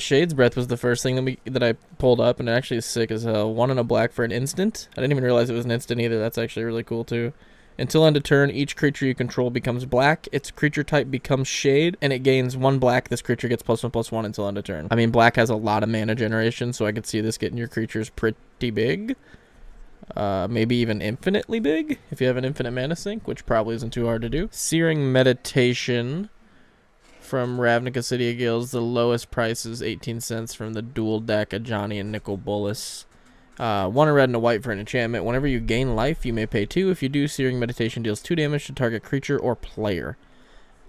Shade's Breath was the first thing that I pulled up, and it actually is sick as hell. 1 and a black for an instant. I didn't even realize it was an instant either. That's actually really cool too. Until end of turn, each creature you control becomes black. Its creature type becomes Shade, and it gains 1 black. This creature gets +1/+1 until end of turn. I mean, black has a lot of mana generation, so I could see this getting your creatures pretty big. Maybe even infinitely big, if you have an infinite mana sink, which probably isn't too hard to do. Searing Meditation from Ravnica City of Guilds. The lowest price is 18 cents from the dual deck, Ajani and Nicol Bolas. 1 a red and a white for an enchantment. Whenever you gain life, you may pay 2. If you do, Searing Meditation deals 2 damage to target creature or player.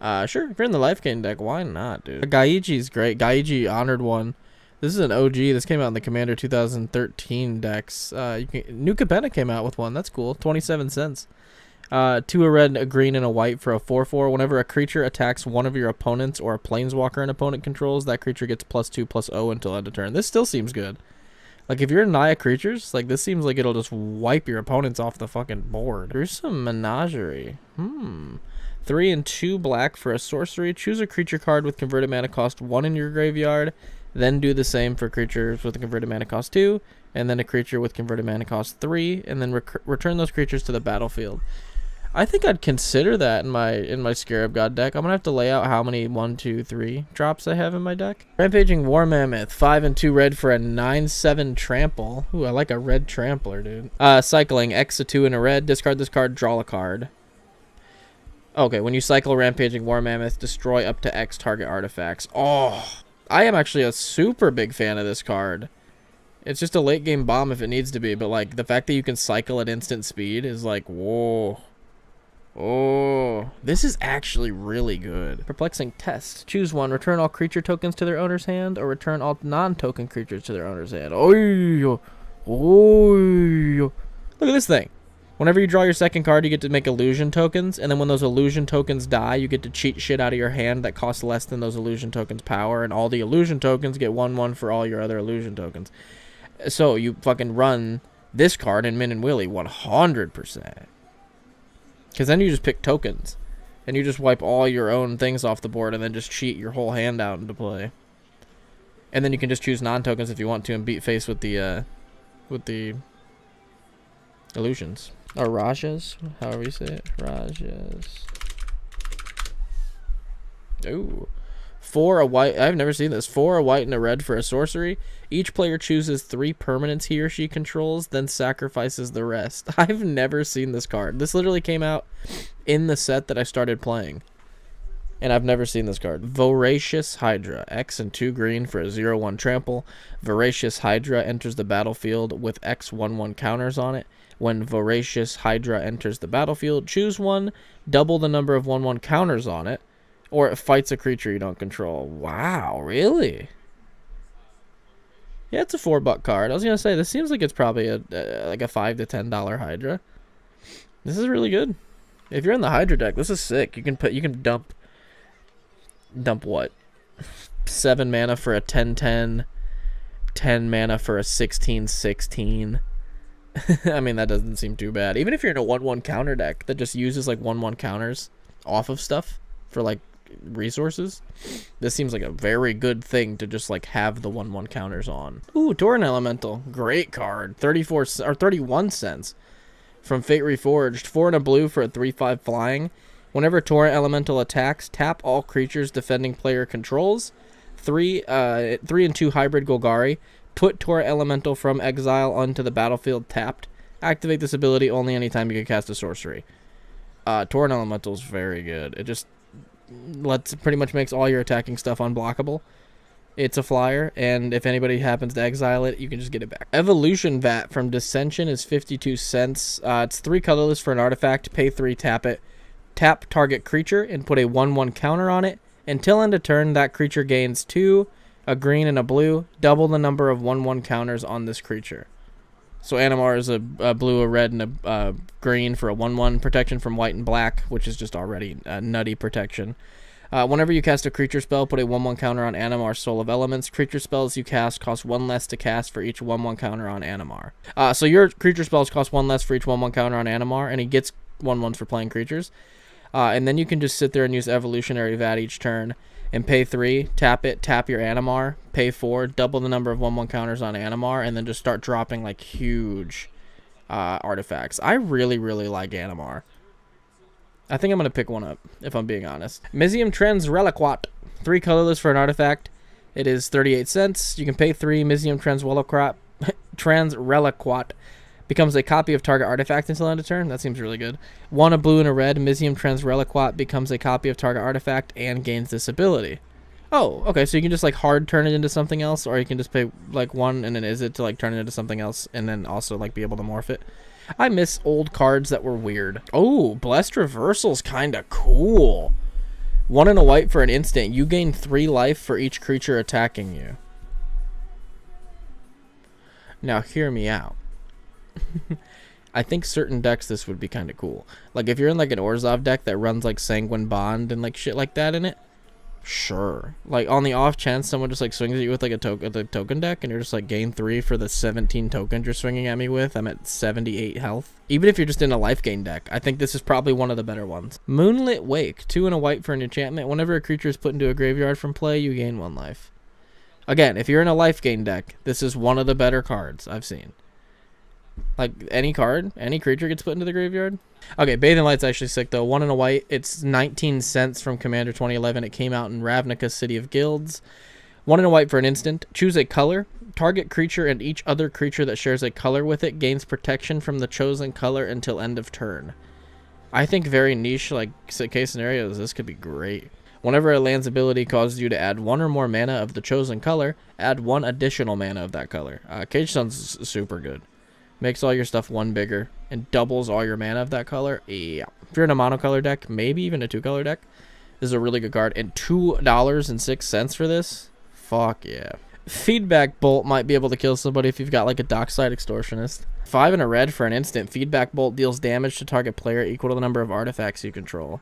Sure, if you're in the life gain deck, why not, dude? Gaiji's great. Gaiji Honored one. This is an OG. This came out in the Commander 2013 decks. New Capenna came out with one. That's cool. 27 cents. 2 a red, a green, and a white for a 4/4. Whenever a creature attacks one of your opponents or a planeswalker an opponent controls, that creature gets +2/+0 until end of turn. This still seems good. Like, if you're Naya creatures, like, this seems like it'll just wipe your opponents off the fucking board. Here's some Menagerie. 3 and 2 black for a sorcery. Choose a creature card with converted mana cost 1 in your graveyard. Then do the same for creatures with a converted mana cost 2. And then a creature with converted mana cost 3. And then return those creatures to the battlefield. I think I'd consider that in my Scarab God deck. I'm gonna have to lay out how many 1, 2, 3 drops I have in my deck. Rampaging War Mammoth, 5 and 2 red for a 9/7 trample. Ooh, I like a red trampler, dude. Cycling X a 2 and a red. Discard this card, draw a card. Okay, when you cycle Rampaging War Mammoth, destroy up to X target artifacts. Oh, I am actually a super big fan of this card. It's just a late game bomb if it needs to be, but like the fact that you can cycle at instant speed is like, whoa. Oh, this is actually really good. Perplexing Test. Choose one. Return all creature tokens to their owner's hand, or return all non-token creatures to their owner's hand. Oh, look at this thing. Whenever you draw your second card, you get to make illusion tokens, and then when those illusion tokens die, you get to cheat shit out of your hand that costs less than those illusion tokens' power, and all the illusion tokens get 1/1 for all your other illusion tokens. So you fucking run this card in Min and Willy 100%. Because then you just pick tokens. And you just wipe all your own things off the board and then just cheat your whole hand out into play. And then you can just choose non-tokens if you want to and beat face with the illusions. Or Rajas, however you say it. Rajas. Ooh. 4 a white. I've never seen this. 4 a white and a red for a sorcery. Each player chooses 3 permanents he or she controls, then sacrifices the rest. I've never seen this card. This literally came out in the set that I started playing. And I've never seen this card. Voracious Hydra. X and 2 green for a 0/1 trample. Voracious Hydra enters the battlefield with X 1/1 counters on it. When Voracious Hydra enters the battlefield, choose one, double the number of 1/1 counters on it, or it fights a creature you don't control. Wow, really? Yeah, it's a $4 card. I was gonna say this seems like it's probably like a $5 to $10 Hydra. This is really good. If you're in the Hydra deck, this is sick. You can dump what? 7 mana for a 10/10, 10 mana for a 16/16. I mean, that doesn't seem too bad. Even if you're in a 1/1 counter deck that just uses like 1/1 counters off of stuff for like resources, this seems like a very good thing to just like have the 1/1 counters on. Ooh, Tauren Elemental, great card. 34 or 31 cents from Fate Reforged. 4 and a blue for a 3/5 flying. Whenever Tauren Elemental attacks, tap all creatures defending player controls. 3 and 2 hybrid Golgari. Put Tauren Elemental from exile onto the battlefield tapped. Activate this ability only anytime you can cast a sorcery. Tauren Elemental is very good. It just pretty much makes all your attacking stuff unblockable. It's a flyer, and if anybody happens to exile it, you can just get it back. Evolution Vat from Dissension is 52 cents. It's 3 colorless for an artifact. Pay 3, tap it. Tap target creature and put a 1/1 counter on it. Until end of turn, that creature gains 2, a green and a blue. Double the number of 1/1 counters on this creature. So Animar is a blue, a red, and a green for a 1/1 protection from white and black, which is just already a nutty protection. Whenever you cast a creature spell, put a 1/1 counter on Animar, Soul of Elements. Creature spells you cast cost 1 less to cast for each 1/1 counter on Animar. So your creature spells cost 1 less for each 1/1 counter on Animar, and he gets 1/1s for playing creatures. And then you can just sit there and use Evolutionary Vat each turn. and pay 3, tap it, tap your Animar, pay 4, double the number of 1/1 counters on Animar, and then just start dropping like huge artifacts. I really, really like Animar. I think I'm going to pick one up, if I'm being honest. Mizium Trends Reliquat. 3 colorless for an artifact. It is 38 cents. You can pay 3. Mizium Trends Reliquat becomes a copy of target artifact until end of turn. That seems really good. 1 a blue and a red. Mizium Trends Reliquat becomes a copy of target artifact and gains this ability. Oh, okay, so you can just like hard turn it into something else, or you can just pay like 1 and then is it to like turn it into something else and then also like be able to morph it. I miss old cards that were weird. Oh, Blessed Reversal's kind of cool. 1 and a white for an instant. You gain 3 life for each creature attacking you. Now, hear me out. I think certain decks this would be kind of cool. Like, if you're in, like, an Orzhov deck that runs, like, Sanguine Bond and, like, shit like that in it, sure. Like, on the off chance someone just, like, swings at you with, like, a token deck, and you're just, like, gain 3 for the 17 tokens you're swinging at me with. I'm at 78 health. Even if you're just in a life gain deck, I think this is probably one of the better ones. Moonlit Wake. 2 and a white for an enchantment. Whenever a creature is put into a graveyard from play, you gain 1 life. Again, if you're in a life gain deck, this is one of the better cards I've seen. Like, any card, any creature gets put into the graveyard. Okay, Bathing Light's actually sick, though. 1 and a white. It's 19 cents from Commander 2011. It came out in Ravnica City of Guilds. 1 and a white for an instant. Choose a color. Target creature and each other creature that shares a color with it gains protection from the chosen color until end of turn. I think very niche, like, case scenarios, this could be great. Whenever a land's ability causes you to add 1 or more mana of the chosen color, add 1 additional mana of that color. Cage Stone's super good. Makes all your stuff 1 bigger and doubles all your mana of that color. Yeah. If you're in a monocolor deck, maybe even a 2-color deck, this is a really good card. And $2.06 for this? Fuck yeah. Feedback Bolt might be able to kill somebody if you've got like a Dockside Extortionist. 5 and a red for an instant. Feedback Bolt deals damage to target player equal to the number of artifacts you control.